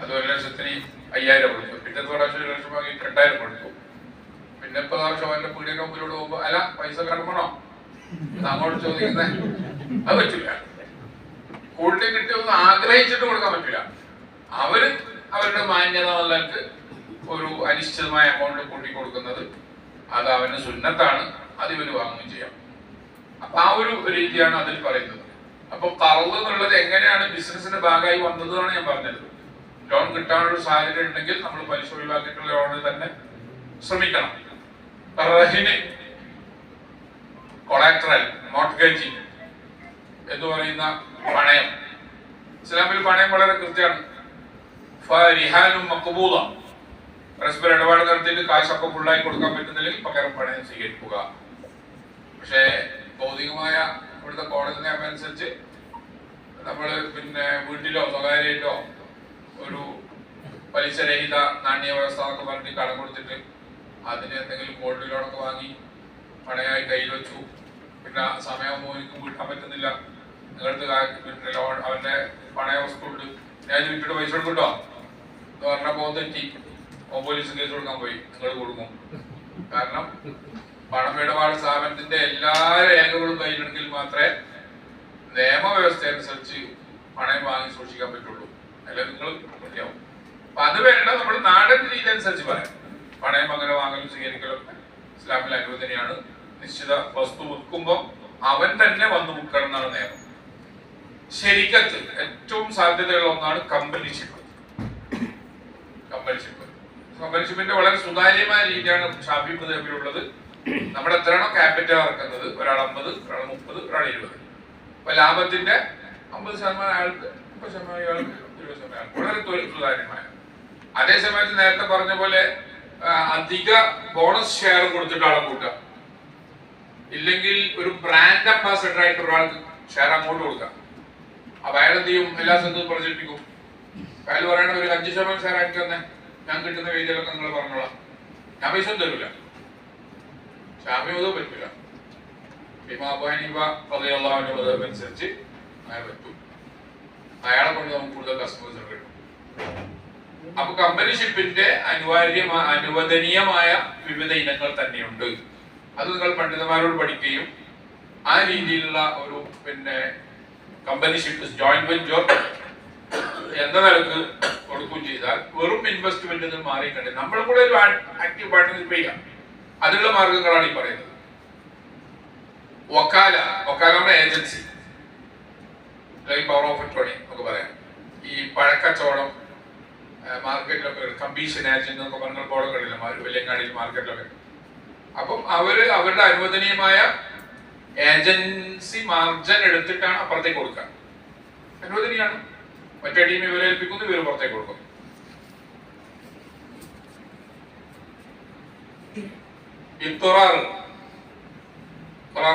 അത് 1,05,000 കൊടുത്തു. പിന്നത്തെ പ്രാവശ്യം 1 ലക്ഷം വാങ്ങി 2,000 കൊടുത്തു. പിന്നെ ഇപ്പൊ പ്രാവശ്യം അവന്റെ പീടിയുടെ മുമ്പിലൂടെ പോകുമ്പോ അല്ല പൈസ കടക്കണോ അങ്ങോട്ട് ചോദിക്കുന്നേ, അത് പറ്റില്ല. കൂടുതൽ കിട്ടിയൊന്നും ആഗ്രഹിച്ചിട്ട് കൊടുക്കാൻ പറ്റില്ല. അവരുടെ മാന്യത എന്നുള്ളവർക്ക് ഒരു അനിശ്ചിതമായ എമൗണ്ട് കൂട്ടി കൊടുക്കുന്നത് അത് അവന് സുന്നത്താണ്, അത് ഇവര് വാങ്ങുകയും ചെയ്യാം. അപ്പൊ ആ ഒരു രീതിയാണ് അതിൽ പറയുന്നത്. അപ്പൊ ഖർദ് എന്നുള്ളത് എങ്ങനെയാണ് ബിസിനസിന്റെ ഭാഗമായി വന്നതാണ് ഞാൻ പറഞ്ഞത്. ലോൺ കിട്ടാനുള്ള സാഹചര്യം ഉണ്ടെങ്കിൽ നമ്മൾ പലിശ ഒഴിവാക്കിയിട്ടുള്ള ലോണിൽ തന്നെ ശ്രമിക്കണം. റഹിന്, കൊളാക്ടറൽ, മോർട്ട്ഗേജിങ് എന്ന് പറയുന്ന പണയം, ഇസ്ലാമിൽ പണയം വളരെ കൃത്യമാണ്. ഫരിഹാനും മഖ്ബൂദ, പരസ്പര ഇടപാട് നടത്തിയിട്ട് കാശൊക്കെ ഫുള്ളായി കൊടുക്കാൻ പറ്റുന്നില്ലെങ്കിൽ പകരം പണയം സ്വീകരിക്കുക. പക്ഷേ ഭൗതികമായ ഇവിടുത്തെ കോടതി നിയമം അനുസരിച്ച് നമ്മൾ വീട്ടിലോ സ്വകാര്യമായിട്ടോ ഒരു പലിശരഹിത നാണ്യ വ്യവസ്ഥ എന്നൊക്കെ പറഞ്ഞിട്ട് കടം കൊടുത്തിട്ട് അതിന് എന്തെങ്കിലും ഗോൾഡ് ലോണൊക്കെ വാങ്ങി പണയമായി കയ്യിൽ വെച്ചു, പിന്നെ സമയമാകുമ്പോൾ എനിക്ക് വീട്ടാൻ പറ്റുന്നില്ല, നിങ്ങളുടെ ലോൺ അവന്റെ പണയ വസ്തു ഉണ്ട്, ഞാൻ വിട്ടിട്ട് പൈസ കൊടുക്കട്ടോ എന്ന് പറഞ്ഞപ്പോൾ തെറ്റി പോലീസ് കേസ് കൊടുക്കാൻ പോയി. നിങ്ങൾ കൊടുക്കും. കാരണം പണമിടപാട് സ്ഥാപനത്തിന്റെ എല്ലാ രേഖകളും കയ്യിലെടുക്കൽ മാത്രമേ നിയമവ്യവസ്ഥ അനുസരിച്ച് പണയം വാങ്ങി സൂക്ഷിക്കാൻ പറ്റുള്ളൂ. അല്ലെങ്കിൽ നിങ്ങൾ മതിയാവും. അപ്പൊ അത് വേണ്ട, നമ്മൾ നാടൻ രീതി അനുസരിച്ച് പറയാം. പണയം അങ്ങനെ വാങ്ങലും സ്വീകരിക്കലും ഇസ്ലാമിൽ അനുവദനീയമാണ്. നിശ്ചിത വസ്തു വിൽക്കുമ്പോൾ അവൻ തന്നെ വന്ന് വിൽക്കണം എന്നാണ് നിയമം. ശരിക്കത്ത് ഏറ്റവും സാധ്യതയുള്ള ഒന്നാണ് കമ്പനിഷിപ്പ്. കമ്പനിഷിപ്പിന്റെ വളരെ സുതാര്യമായ രീതിയാണ് ഷാഫി മദ്ഹബിലുള്ളത്. നമ്മൾ എത്രയാണോ ക്യാപിറ്റൽ ഇറക്കുന്നത്, ഒരാൾ 50, ഒരാൾ 30, ഒരാൾ 20. അപ്പൊ ലാഭത്തിന്റെ 50% അയാൾക്ക്, 30% അയാൾക്ക്, 20% വളരെ സുതാര്യമായ. അതേസമയത്ത് നേരത്തെ പറഞ്ഞ പോലെ അധിക ബോണസ് ഷെയർ കൊടുത്തിട്ട് ആളെ കൂട്ടുക, ഇല്ലെങ്കിൽ ഒരു ബ്രാൻഡ് അംബാസഡർ ആയിട്ട് ഒരാൾക്ക് ഷെയർ അങ്ങോട്ട് കൊടുക്കാം. അപ്പൊ അയാൾ എന്ത് ചെയ്യും? എല്ലാ സ്ഥലത്തും പ്രചരിപ്പിക്കും. അയാൾ പറയണ ഒരു 5% ഷെയർ ആയിട്ട് തന്നെ ഞാൻ കിട്ടുന്ന വേദിയിലൊക്കെ നിങ്ങൾ പറഞ്ഞോളാം, ഞാൻ പൈസ ഒന്നും തരൂല. ഷാഫിയൊന്നും പറ്റില്ല. ഇമാം അബൂ ഹനീഫ റളിയല്ലാഹു അൻഹു അനുസരിച്ച് അയാൾ പറ്റും. അയാളെ കൊണ്ട് നമുക്ക് കൂടുതൽ കസ്റ്റമേഴ്സ് കിട്ടും. അപ്പൊ കമ്പനിഷിപ്പിന്റെ അനുവദനീയമായ വിവിധ ഇനങ്ങൾ തന്നെയുണ്ട്. അത് നിങ്ങൾ പണ്ഡിതന്മാരോട് പഠിക്കുകയും ആ രീതിയിലുള്ള ഒരു കമ്പനിഷിപ്പ് ജോയിന്റ് വെഞ്ചർ എന്ന നിലക്ക് കൊടുക്കുകയും ചെയ്താൽ വെറും ഇൻവെസ്റ്റ്മെന്റ് മാറി കണ്ടു നമ്മൾ കൂടെ ഒരു ആക്റ്റീവ് പാർട്ടിസിപ്പേറ്റ് ചെയ്യാം. അതിനുള്ള മാർഗങ്ങളാണ് ഈ പറയുന്നത്. വക്കാല ഏജൻസി അല്ലെങ്കിൽ പവർ ഓഫ് അറ്റോർണി നമുക്ക് പറയാം. ഈ പഴക്കച്ചവടം മാർക്കറ്റിലൊക്കെ കമ്മീഷൻ ഏജന്റ് എന്നൊക്കെ പറഞ്ഞ ബോർഡുകളില്ല വെല്ലങ്ങാടിയിൽ മാർക്കറ്റിലൊക്കെ. അപ്പം അവരുടെ അനുവദനീയമായ ഏജൻസി മാർജിൻ എടുത്തിട്ടാണ് അപ്പുറത്തേക്ക് കൊടുക്കുക. അനുവദനീയാണ്. മറ്റേ ടീം ഇവരെ ഏൽപ്പിക്കുന്നു, ഇവർ പുറത്തേക്ക് കൊടുക്കും.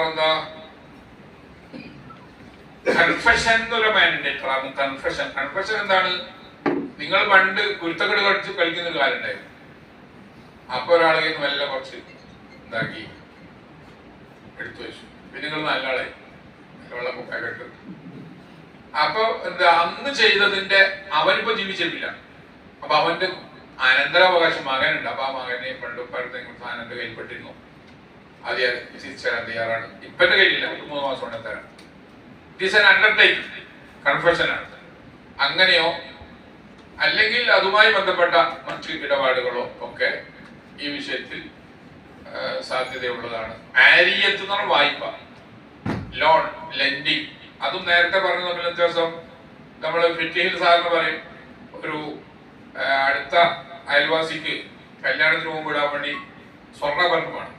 എന്താ? കൺഫെഷൻ എന്നൊരു മാൻഡേറ്റർ ആണ്. കൺഫെഷൻ എന്താണ്? നിങ്ങൾ പണ്ട് കുരുത്തക്കെട് കളിക്കുന്ന ഒരു കാര്യം ഉണ്ടായിരുന്നു. അപ്പൊ ഒരാളെ നല്ല കുറച്ച് ഇതാക്കി എടുത്തു വെച്ചു. പിന്നെ നിങ്ങൾ നല്ല ആളായി വെള്ളപ്പൊക്കെ ഇട്ടു. അപ്പൊ എന്താ അന്ന് ചെയ്തതിന്റെ അവനിപ്പോ ജീവിച്ചിട്ടില്ല. അപ്പൊ അവന്റെ അനന്തരാവകാശം മകനുണ്ട്. അപ്പൊ ആ മകനെ പണ്ടും പഴത്തെങ്കിലും സാധനന്റെ കയ്യിൽപ്പെട്ടിരുന്നു. അത് തിരിച്ചു തരാൻ തയ്യാറാണ്. ഇപ്പന്റെ കയ്യിലില്ല, 3 മാസം കൊണ്ട് തരാം. ഇറ്റ് ഈസ് ആൻ അണ്ടർടേക്കിംഗ്, കൺഫെഷനാണ്. അങ്ങനെയോ അല്ലെങ്കിൽ അതുമായി ബന്ധപ്പെട്ട മറ്റു ഇടപാടുകളോ ഒക്കെ ഈ വിഷയത്തിൽ സാധ്യതയുള്ളതാണ്. ആരിയത്ത് എന്ന് പറഞ്ഞ വായ്പ, ലോൺ, ലെൻഡിങ്. അതും നേരത്തെ പറഞ്ഞ തമ്മിൽ വ്യത്യാസം. നമ്മൾ ഫിറ്റിഹിൽ സാറിന് പറയും, ഒരു അടുത്ത അയൽവാസിക്ക് കല്യാണത്തിന് മുമ്പ് ഇടാൻ വേണ്ടി സ്വർണ്ണാഭരണം വേണം.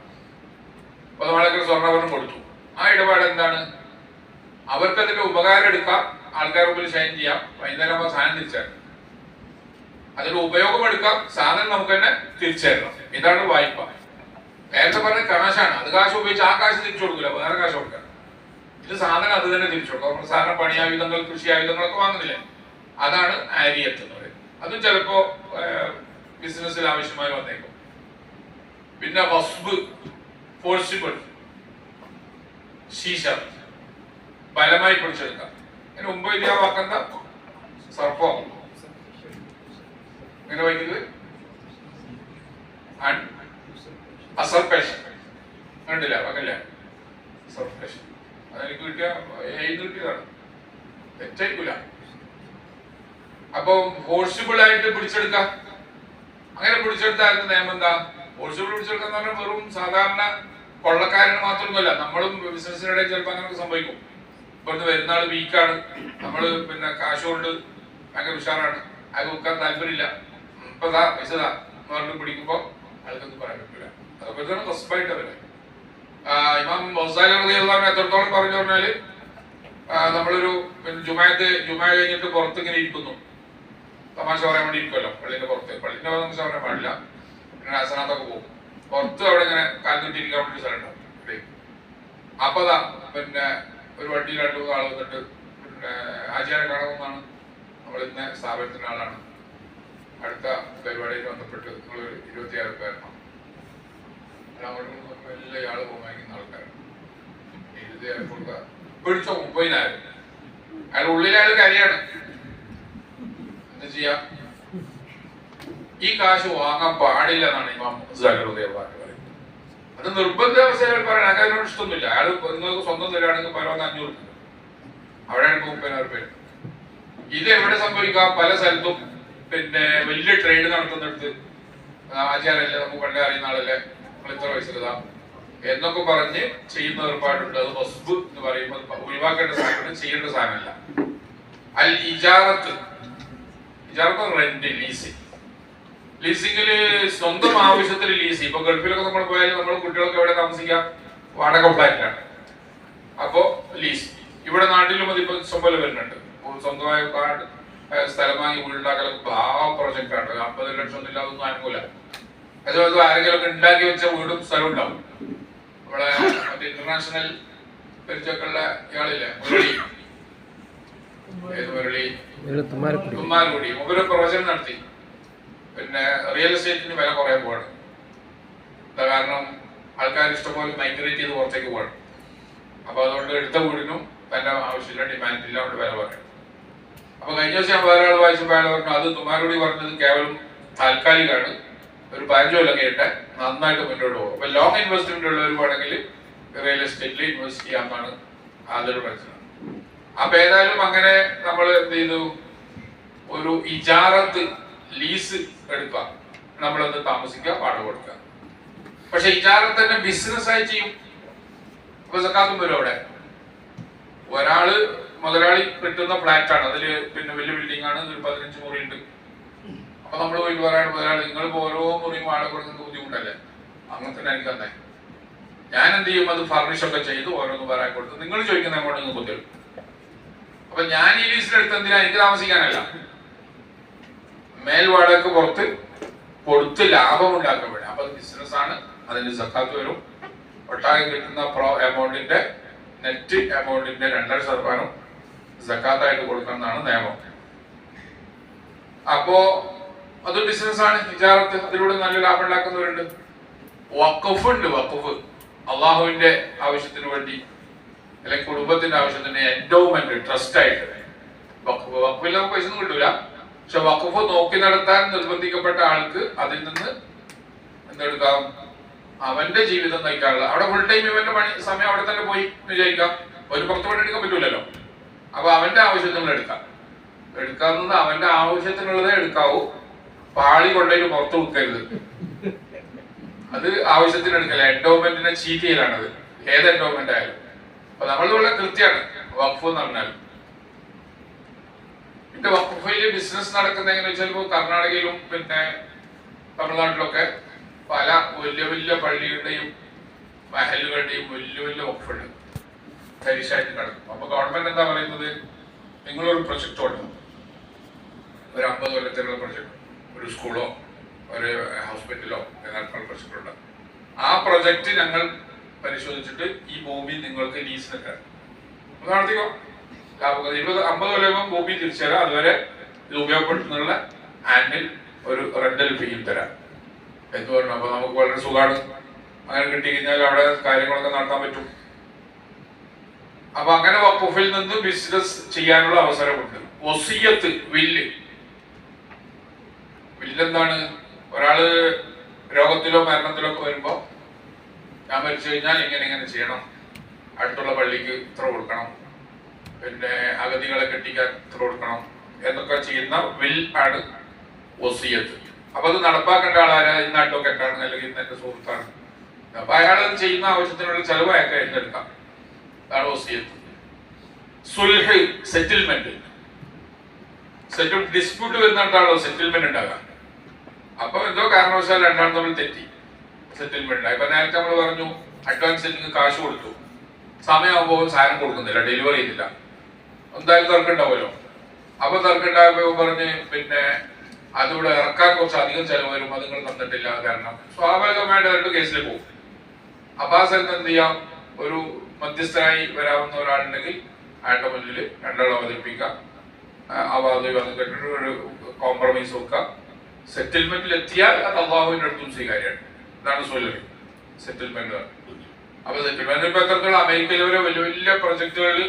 അപ്പൊ നമ്മളൊക്കെ സ്വർണ്ണാഭരണം കൊടുത്തു. ആ ഇടപാട് എന്താണ്? അവർക്ക് അതിന്റെ ഉപകാരം എടുക്കാം, ആൾക്കാരുടെ മുമ്പിൽ ഷൈൻ ചെയ്യാം, വൈകുന്നേരം സാധനം തിരിച്ചേരണം. അതിന്റെ ഉപയോഗം എടുക്കാം, സാധനം നമുക്ക് തന്നെ തിരിച്ചേരണം. ഇതാണ് വായ്പ. നേരത്തെ പറഞ്ഞ കാശാണ്. അത് കാശ് ഉപയോഗിച്ച് ആ കാശ് തിരിച്ചു കൊടുക്കില്ല, വേറെ കാശ് കൊടുക്കാം. ഇത് സാധനം അത് തന്നെ തിരിച്ചു കൊടുക്കും. സാധാരണ പണിയായുധങ്ങൾ, കൃഷി ആയുധങ്ങളൊക്കെ വാങ്ങുന്നില്ലേ, അതാണ് ആരിയത്ത് എന്ന് പറയുന്നത്. അതും ചിലപ്പോ ബിസിനസ്സിൽ ആവശ്യമായി വന്നേക്കും. പിന്നെ വസ്ബ്, ഫോഴ്സിബിൾ, ശീശ, ബലമായി പിടിച്ചെടുക്കാം. അതിന് മുമ്പ് ഇല്ലാ വാക്കെന്താ? സർപ്പം, പിന്നെ വൈകിയത് അസർപ്പേഷൻ കണ്ടില്ല വകല്ല അസർപ്പേഷൻ അതെനിക്ക് കിട്ടിയ കിട്ടിയതാണ്, തെറ്റായിക്കൂല. അപ്പൊ ഫോഴ്സിബിൾ ആയിട്ട് പിടിച്ചെടുക്കാം. അങ്ങനെ പിടിച്ചെടുത്തായിരുന്നു നിയമം എന്താ? ഫോഴ്സിബിൾ പിടിച്ചെടുക്കാന്ന് പറഞ്ഞാൽ വെറും സാധാരണ കൊള്ളക്കാരന് മാത്രമൊന്നുമല്ല, നമ്മളും ബിസിനസ്സിനിടയിൽ ചിലപ്പോൾ അങ്ങനെ സംഭവിക്കും. ഇവിടുന്ന് വരുന്ന ആള് വീക്കാണ്, നമ്മള് പിന്നെ കാശ് കൊണ്ട് ഭയങ്കര ഉഷാറാണ്, അത് വെക്കാൻ താല്പര്യമില്ല, ഇപ്പൊ പൈസ എന്ന് പറഞ്ഞ് പിടിക്കുമ്പോ ആൾക്കൊന്നും പറയാൻ പറ്റില്ല. അതുപോലെ തന്നെ തസ്ബായിട്ട് അവര് ഇമാം ഗസാലി റളിയല്ലാഹു എത്രത്തോളം പറഞ്ഞു പറഞ്ഞാല് നമ്മളൊരു ജുമാ കഴിഞ്ഞിട്ട് പുറത്ത് ഇങ്ങനെ ഇരിക്കുന്നു, തമാശ പറയാൻ വേണ്ടി ഇരിക്കുമല്ലോ പള്ളിന്റെ പുറത്ത്, പള്ളിന്റെ തമാശ പറയാൻ പാടില്ല, പിന്നെ ഹസനാത്തൊക്കെ പോകും പുറത്ത്, അവിടെ ഇങ്ങനെ കാൽക്കുറ്റിരിക്കാൻ വേണ്ടി സ്ഥലം ഉണ്ടാവും. അപ്പൊ പിന്നെ ഒരു വണ്ടിയിൽ 2-3 ആൾ വന്നിട്ട് പിന്നെ ആചാരം കാണുമെന്നാണ്, നമ്മൾ ഇന്ന സ്ഥാപനത്തിന്റെ ആളാണ്, അടുത്ത പരിപാടിയിൽ ബന്ധപ്പെട്ട് നിങ്ങളൊരു 26 പേരണം, എല്ലാ ആള് പോകുന്ന ആൾക്കാരാണ്. 26 കൊടുക്കുക പിടിച്ചോ 30,000. അയാൾ ഉള്ളിലയാൾ കാര്യമാണ്, എന്താ ചെയ്യാ? ഈ കാശ് വാങ്ങാൻ പാടില്ല എന്നാണ് ഇമാം ഗസാലി റളിയല്ലാഹു അൻഹു പറയുന്നത്. അത് നിർബന്ധ അവസ്ഥയിൽ പറയാൻ അതിനോട് ഇഷ്ടമൊന്നുമില്ല. അയാൾ നിങ്ങൾക്ക് സ്വന്തം തരാണെങ്കിൽ പരമാവധി 500 രൂപ, അവിടെയാണ് 30,000 പേര്. ഇത് എവിടെ സംഭവിക്കാം? പല സ്ഥലത്തും പിന്നെ വലിയ ട്രേഡ് നടത്തുന്നിടത്ത് ആചാരല്ലേ, നമുക്ക് പണ്ടേ അറിയുന്ന ആളല്ലേ, നമ്മൾ ഇത്ര പൈസ എന്നൊക്കെ പറഞ്ഞ് ചെയ്യുന്ന ഏർപ്പാടുണ്ട്. അത് വസ്ബ് എന്ന് പറയുമ്പോൾ ഒഴിവാക്കേണ്ട സാധനം, ചെയ്യേണ്ട സാധനമല്ല. അൽ ഇജാറത്ത്, റെന്റ്, ലീസിങ്. ലീസിങ്ങില് സ്വന്തം ആവശ്യത്തിന് ലീസ്. ഇപ്പൊ ഗൾഫിലൊക്കെ നമ്മൾ പോയാലും നമ്മൾ കുട്ടികൾക്ക് എവിടെ താമസിക്കാം? വാടക ഫ്ലാറ്റിലാണ്. അപ്പോ ലീസ്. ഇവിടെ നാട്ടിലും അതിപ്പോ ഇഷ്ടംപോലെ വരുന്നുണ്ട്. സ്വന്തമായ സ്ഥലം വാങ്ങി വീടുണ്ടാക്കലൊക്കെ പ്രോജക്റ്റ് ആണ്. 50 ലക്ഷം ഒന്നും ഇല്ലാതൊന്നും അനുകൂല. അതുപോലെ ആരെങ്കിലും ഉണ്ടാക്കി വെച്ച വീടും സ്ഥലം ഉണ്ടാവും. നമ്മളെ മറ്റേ ഇന്റർനാഷണൽ പരിചയക്കുള്ള ഇയാളില്ലേ, മുരളി, തുമ്മാരുകൂടി, മുമ്പൊരു പ്രവചനം നടത്തി. പിന്നെ റിയൽ എസ്റ്റേറ്റിന് വില കുറയാൻ പോവാണ്. കാരണം ആൾക്കാർ ഇഷ്ടംപോലെ മൈഗ്രേറ്റ് ചെയ്ത് പുറത്തേക്ക് പോകണം. അപ്പൊ അതുകൊണ്ട് എടുത്ത വീടിനും തന്റെ ആവശ്യമില്ല, ഡിമാൻഡ് ഇല്ല, അവിടെ വില പറയണം. അപ്പൊ കഴിഞ്ഞ ദിവസം ഞാൻ വേറെ ആൾ വായിച്ചപ്പോൾ അയാൾ പറഞ്ഞു അത് തുമ്മാരുകൂടി പറഞ്ഞത് കേവലം താൽക്കാലികമാണ്, ഒരു 15 കൊല്ലം കേട്ട് നന്നായിട്ട് മുന്നോട്ട് പോകും. അപ്പൊ ലോങ് ഇൻവെസ്റ്റ്മെന്റ് ഉള്ളവർ വേണമെങ്കിൽ റിയൽ എസ്റ്റേറ്റിൽ ഇൻവെസ്റ്റ് ചെയ്യാമെന്നാണ് അതൊരു മനസ്സിലാക്കുന്നത്. അപ്പൊ ഏതായാലും അങ്ങനെ നമ്മൾ എന്ത് ചെയ്തു, ഒരു ഇജാറത്ത്, ലീസ് എടുക്കുക, നമ്മളത് താമസിക്കുക, വാടക കൊടുക്കുക. പക്ഷെ ഇജാറത്ത് തന്നെ ബിസിനസ് ആയി ചെയ്യും. അപ്പൊ സക്കാത്തും വരും അവിടെ. ഒരാള് മുതലാളി കിട്ടുന്ന ഫ്ലാറ്റ് ആണ്, അതില് പിന്നെ വലിയ ബിൽഡിംഗ് ആണ്, 15 മുറി ഉണ്ട്. അപ്പൊ നമ്മൾ പോയിട്ട് പറയാൻ മുതലാളി നിങ്ങൾ ഓരോ മുറിയും വാടക കൊടുക്കുന്നത് ബുദ്ധിമുട്ടല്ലേ, അങ്ങനെ തന്നെ എനിക്ക് തന്നെ ഞാൻ എന്ത് ചെയ്യും, അത് ഫർണിഷ് ഒക്കെ ചെയ്ത് ഓരോന്ന് പറയാൻ കൊടുത്ത് നിങ്ങൾ ചോദിക്കുന്ന അങ്ങോട്ട് നിങ്ങൾ ബുദ്ധിമുട്ട്. അപ്പൊ ഞാൻ ഈ ലീസിലെടുത്ത് എന്തിനാ? എനിക്ക് താമസിക്കാനല്ല, മേൽവാടകക്ക് പുറത്ത് കൊടുത്ത് ലാഭം ഉണ്ടാക്കാൻ വേണ്ടി. അപ്പൊ അത് ബിസിനസ് ആണ്, അതിന് സക്കാത്ത് വരും. ഒട്ടാകെ കിട്ടുന്ന എമൗണ്ടിന്റെ നെറ്റ് എമൗണ്ടിന്റെ 2.5% സക്കാത്തായിട്ട് കൊടുക്കണം എന്നാണ് നിയമം. അപ്പോ അത് ബിസിനസ്സാണ്, ഇജാറത്ത്. അതിലൂടെ നല്ല ലാഭം ഉണ്ടാക്കുന്നവരുണ്ട്. വഖഫ് ഉണ്ട്, വഖഫ് അള്ളാഹുവിന്റെ ആവശ്യത്തിന് വേണ്ടി അല്ലെങ്കിൽ കുടുംബത്തിന്റെ ആവശ്യത്തിന് എൻഡോമെന്റ്, ട്രസ്റ്റ് ആയിട്ട്. വഖഫിൽ നമുക്ക് പൈസ ഒന്നും കിട്ടൂല, പക്ഷെ വഖഫ് നോക്കി നടത്താൻ നിർബന്ധിക്കപ്പെട്ട ആൾക്ക് അതിൽ നിന്ന് എന്തെടുക്കാം? അവന്റെ ജീവിതം നയിക്കാനുള്ള, അവിടെ ഫുൾ ടൈം ഇവന്റെ പണി സമയം അവിടെ തന്നെ പോയി വിചാരിക്കാം, ഒരു പുറത്ത് പണി എടുക്കാൻ പറ്റൂലല്ലോ. അപ്പൊ അവന്റെ ആവശ്യത്തിനുള്ള എടുക്കാവുന്നത് അവന്റെ ആവശ്യത്തിനുള്ളതേ എടുക്കാവൂ. പാളി കൊണ്ടേക്ക് പുറത്ത് വെക്കരുത്, അത് ആവശ്യത്തിന് എടുക്കല. എൻഡോമെന്റിനെ ചീറ്റ് ചെയ്യലാണത്, ഏത് എൻഡോമെന്റ് ആയാലും. അപ്പൊ നമ്മൾ വളരെ കൃത്യമാണ് വഖഫ് എന്ന് പറഞ്ഞാൽ. പിന്നെ വഖഫില് ബിസിനസ് നടക്കുന്ന എങ്ങനെ വെച്ചാൽ, കർണാടകയിലും പിന്നെ തമിഴ്നാട്ടിലൊക്കെ പല വലിയ വലിയ പള്ളികളുടെയും മഹലുകളുടെയും വലിയ വലിയ വഖഫുണ്ട്, തരിശായിട്ട് കിടക്കും. അപ്പൊ ഗവൺമെന്റ് എന്താ പറയുന്നത്, നിങ്ങളൊരു പ്രൊജക്ട് കൊടുക്കും, ഒരു 50 കൊല്ലത്തിലുള്ള പ്രൊജക്ട്, ഒരു സ്കൂളോ ഒരു ഹോസ്പിറ്റലോ നടത്തുന്ന പ്രൊജക്ട് ഉണ്ട്. ആ പ്രൊജക്ട് ഞങ്ങൾ പരിശോധിച്ചിട്ട് ഈ ഭൂമി നിങ്ങൾക്ക് ലീസിന് തരാം, നടത്തിക്കോ. 50 കൊല്ലം ഭൂമി തിരിച്ചു തരാം, അതുവരെ ഇത് ഉപയോഗപ്പെടുത്തുന്നുള്ള ആൻഡിൽ ഒരു റെന്റൽ ഫീയും തരാം എന്ന് പറഞ്ഞു. അപ്പൊ നമുക്ക് വളരെ സുഖമാണ്, അങ്ങനെ കിട്ടി കഴിഞ്ഞാൽ അവിടെ കാര്യങ്ങളൊക്കെ നടത്താൻ പറ്റും. അപ്പൊ അങ്ങനെ വഖഫിൽ നിന്ന് ബിസിനസ് ചെയ്യാനുള്ള അവസരമുണ്ട്. വസിയത്ത്, വില്ല് ഇതെന്താണ്, ഒരാള് രോഗത്തിലോ മരണത്തിലോ ഒക്കെ വരുമ്പോൾ ഞാൻ മരിച്ചു കഴിഞ്ഞാൽ ഇങ്ങനെ ചെയ്യണം, അടുത്തുള്ള പള്ളിക്ക് ഇത്ര കൊടുക്കണം, പിന്നെ അഗതികളെ കെട്ടിക്കാൻ ഇത്ര കൊടുക്കണം എന്നൊക്കെ ചെയ്യുന്ന വിൽ ആണ് വസിയത്ത്. അപ്പൊ അത് നടപ്പാക്കേണ്ട ആളാരാ? ഇന്ന് അഡ്വക്കേറ്റാണ് അല്ലെങ്കിൽ ഇന്ന് എന്റെ സുഹൃത്താണ്. അപ്പൊ അയാൾ ചെയ്യുന്ന ആവശ്യത്തിനുള്ള ചെലവ് അയാൾക്ക് എഴുതെടുക്കാം. അതാണ് വസിയത്ത്. സുൽഹ്, സെറ്റിൽമെന്റ്. ഡിസ്പ്യൂട്ട് വരുന്നിടത്താണല്ലോ സെറ്റിൽമെന്റ് ഉണ്ടാകാം. അപ്പൊ എന്തോ കാരണവശാൽ രണ്ടാളും തമ്മിൽ തെറ്റി, സെറ്റിൽമെന്റ് ഉണ്ടായി. ഇപ്പൊ നേരത്തെ നമ്മൾ പറഞ്ഞു അഡ്വാൻസ് സെറ്റിന് കാശ് കൊടുത്തു, സമയമാകുമ്പോൾ സാധനം കൊടുക്കുന്നില്ല, ഡെലിവറി ചെയ്തില്ല, എന്തായാലും തർക്കമുണ്ടാവുമല്ലോ. അപ്പൊ തർക്കമുണ്ടായപ്പോ പറഞ്ഞ് പിന്നെ അതിവിടെ ഇറക്കാൻ കുറച്ച് അധികം ചെലവ് വരും, അത് നിങ്ങൾ തന്നിട്ടില്ല, കാരണം സ്വാഭാവികമായിട്ട് അവരുടെ കേസിൽ പോകും. അപ്പൊ ആ സ്ഥലത്ത് എന്ത് ചെയ്യാം, ഒരു മധ്യസ്ഥനായി വരാവുന്ന ഒരാളുണ്ടെങ്കിൽ അയാളുടെ മുന്നിൽ രണ്ടാളും അവതരിപ്പിക്കാം, അവാദി വന്നിട്ട് ഒരു കോംപ്രമൈസ് വെക്കാം. സെറ്റിൽമെന്റിൽ എത്തിയാൽ അത് അള്ളാഹുവിന്റെ അടുത്തും സ്വീകാര്യമാണ്. ഇതാണ് സുൽഹ്, സെറ്റിൽമെന്റ്. അപ്പൊ സെറ്റിൽമെന്റ് ഇപ്പൊ എത്രത്തോളം അമേരിക്കയിലെ വലിയ വലിയ പ്രൊജക്ടുകളിൽ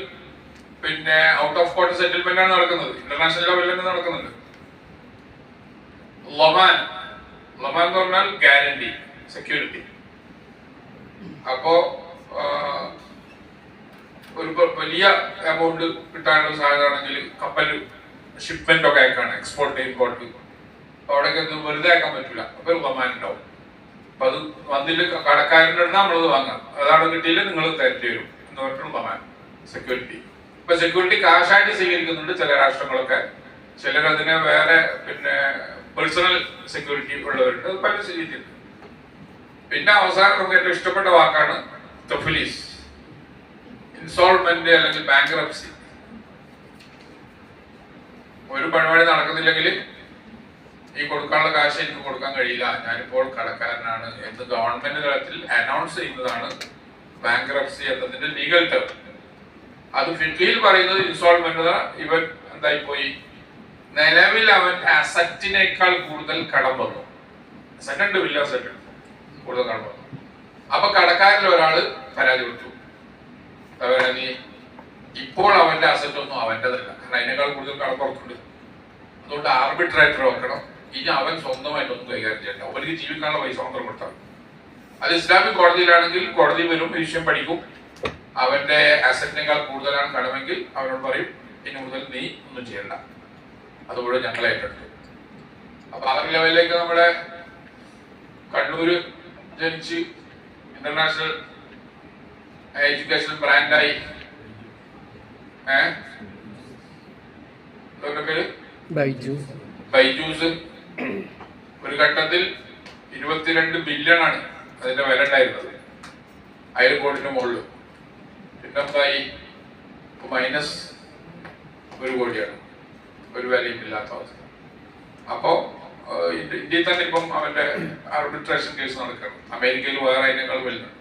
പിന്നെ ഔട്ട് ഓഫ് കോർട്ട് സെറ്റിൽമെന്റ് ആണ് നടക്കുന്നത്, ഇന്റർനാഷണൽ ലെവലിൽ തന്നെ നടക്കുന്നുണ്ട്. ലൊമാൻ എന്ന് പറഞ്ഞാൽ ഗ്യാരണ്ടി, സെക്യൂരിറ്റി. അപ്പോ ഒരു വലിയ എമൗണ്ട് കിട്ടാനുള്ള സാധ്യതയാണെങ്കിൽ കപ്പൽ ഷിപ്മെന്റ് ഒക്കെ അയക്കാണ്, എക്സ്പോർട്ട് ഇമ്പോർട്ട്, അവിടേക്ക് വെറുതെ അയക്കാൻ പറ്റില്ല. അപ്പൊ ലൊമാൻ ഉണ്ടാവും. അപ്പൊ അത് വന്നില് കടക്കാരൻ്റെ അടുത്ത് നമ്മളത് വാങ്ങാം, അതാണ് കിട്ടിയില്ല നിങ്ങൾ തരേണ്ടി വരും എന്ന് പറഞ്ഞിട്ട് ലൊമാൻ സെക്യൂരിറ്റി. ഇപ്പൊ സെക്യൂരിറ്റി കാശായിട്ട് സ്വീകരിക്കുന്നുണ്ട് ചില രാഷ്ട്രങ്ങളൊക്കെ, ചിലർ അതിനെ വേറെ പിന്നെ പേഴ്സണൽ സെക്യൂരിറ്റി ഉള്ളവരുണ്ട്, പല രീതിയിൽ. പിന്നെ അവസാനം നമുക്ക് ഏറ്റവും ഇഷ്ടപ്പെട്ട വാക്കാണ് തഫ്ലീസ്, ഇൻസോൾമെന്റ് അല്ലെങ്കിൽ ബാങ്ക്രപ്സി. ഒരു പരിപാടി നടക്കുന്നില്ലെങ്കിൽ ഈ കൊടുക്കാനുള്ള കാശ് എനിക്ക് കൊടുക്കാൻ കഴിയില്ല, ഞാനിപ്പോൾ കടക്കാരനാണ് എന്ന് ഗവൺമെന്റ് തലത്തിൽ അനൗൺസ് ചെയ്യുന്നതാണ് ബാങ്ക്രപ്സി എന്നതിന്റെ ലീഗൽ ടേം. അത് ഫിഖിൽ പറയുന്നത് ഇൻസോൾമെന്റ്, ഇവൻ എന്തായി പോയി, നിലവിൽ അവൻ അസറ്റിനേക്കാൾ കൂടുതൽ കടം വന്നു, സെക്കൻഡ് വില്ല അസറ്റ് കൂടുതൽ കടം വന്നു. അപ്പൊ കടക്കാരിൽ ഒരാള് പരാതിപ്പെട്ടു, നീ ഇപ്പോൾ അവന്റെ അസറ്റ് ഒന്നും അവന്റെതല്ല, കാരണം അതിനേക്കാൾ കൂടുതൽ കടം പുറത്തുണ്ട്, അതുകൊണ്ട് ആർബിട്രേറ്റർ വെക്കണം, ഇനി അവൻ സ്വന്തമായിട്ടൊന്നും കൈകാര്യം ചെയ്യണ്ട, അവർക്ക് ജീവിക്കാനുള്ള പൈസ മാത്രം കൊടുത്താൽ. അത് ഇസ്ലാമിക് കോടതിയിലാണെങ്കിൽ കോടതി വരും, ഈ വിഷയം പഠിക്കും, അവന്റെ അസറ്റിനേക്കാൾ കൂടുതലാണ് കടമെങ്കിൽ അവനോട് പറയും ഇനി മുതൽ നീ ഒന്നും ചെയ്യണ്ട, അതുപോലെ ഞങ്ങളെ ഏറ്റെടുത്തു. അപ്പൊ ആ ലെവലിലേക്ക് നമ്മുടെ കണ്ണൂര് ജനിച്ച് ഇന്റർനാഷണൽ എഡ്യൂക്കേഷൻ ബ്രാൻഡായി പേര് ബൈജൂസ് ഒരു ഘട്ടത്തിൽ 22 ബില്യൺ ആണ് അതിന്റെ വില ഉണ്ടായിരുന്നത്, 1000 കോടിന് മുകളിൽ. പിന്നെന്തായി, മൈനസ് 1 കോടിയാണ്, ഒരു വിലയും ഇല്ലാത്ത അവസ്ഥ. അപ്പോ ഇന്ത്യയിൽ തന്നെ ഇപ്പം അവന്റെ ആർബിട്രേഷൻ കേസ് നടക്കണം, അമേരിക്കയിൽ വേറെ അതിനേക്കാൾ വലുതാണ്.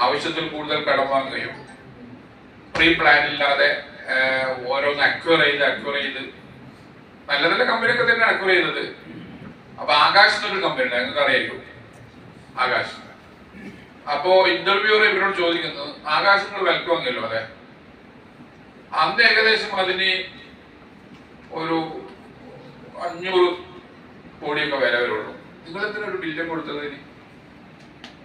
ആവശ്യത്തിൽ കൂടുതൽ കടം വാങ്ങുകയും പ്രീ പ്ലാൻ ഇല്ലാതെ ഓരോന്ന് അക്വയർ ചെയ്ത് നല്ല നല്ല കമ്പനിയൊക്കെ തന്നെ അക്വയർ ചെയ്തത്. അപ്പൊ ആകാശിനൊരു കമ്പനി ഉണ്ട്, നിങ്ങൾക്ക് അറിയായിരിക്കും ആകാശ്. അപ്പോ ഇന്റർവ്യൂവർ ഇവരോട് ചോദിക്കുന്നത്, ആകാശ് നിങ്ങൾ വിലക്ക് വാങ്ങിയല്ലോ, അതെ, അന്ന് ഏകദേശം അതിന് ഒരു 500 കോടിയൊക്കെ വില വരുള്ളൂ, നിങ്ങൾ എന്തിനാ ഒരു ബില്യൺ കൊടുത്തതിന്?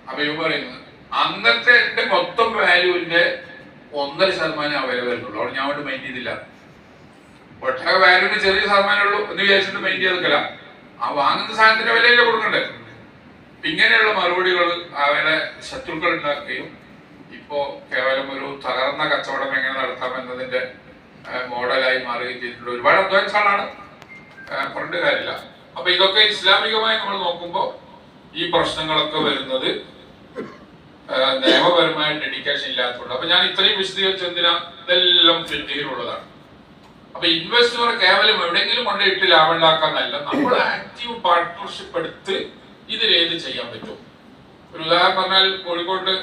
അപ്പൊ ഇവ പറയുന്നത് അന്നത്തെ എന്റെ മൊത്തം വാല്യൂവിന്റെ 1.5% ആ വില വരുന്നുള്ളൂ, അവിടെ ഞാൻ കൊണ്ട് മൈൻഡ് ചെയ്തില്ല. ഒട്ടക വാല്യൂവിന് ചെറിയ ശതമാനം ഉള്ളൂ എന്ന് വിചാരിച്ചിട്ട് മൈൻഡ് ചെയ്തില്ല, ആ വാങ്ങുന്ന സാധനത്തിന്റെ വിലയിലെ കൊടുക്കണ്ടേ. ഇങ്ങനെയുള്ള മറുപടികൾ അവരെ ശത്രുക്കൾ ഉണ്ടാക്കുകയും ഇപ്പോ കേവലം ഒരു തകർന്ന കച്ചവടം എങ്ങനെ നടത്താം എന്നതിന്റെ മോഡലായി മാറുകയും ചെയ്തിട്ടുണ്ട്. ഒരുപാട് അധ്വാനിച്ചാണ്, പറഞ്ഞിട്ട് കാര്യമില്ല. അപ്പൊ ഇതൊക്കെ ഇസ്ലാമികമായി നമ്മൾ നോക്കുമ്പോൾ ഈ പ്രശ്നങ്ങളൊക്കെ വരുന്നത് നിയമപരമായ ഡെഡിക്കേഷൻ ഇല്ലാത്തതുകൊണ്ട്. അപ്പൊ ഞാൻ ഇത്രയും വിശദീകരിച്ച് എന്തിനാ, ഇതെല്ലാം ഫിഖിലുള്ളതാണ്. അപ്പൊ ഇൻവെസ്റ്റർ കേവലം എവിടെയെങ്കിലും കൊണ്ടിട്ട് ലാഭം ഉണ്ടാക്കാന്നല്ല, നമ്മൾ ആക്റ്റീവ് പാർട്ട്ണർഷിപ്പ് എടുത്ത് ഇതിലേത് ചെയ്യാൻ പറ്റും. ഒരു ഉദാഹരണം പറഞ്ഞാൽ, കോഴിക്കോട്ട്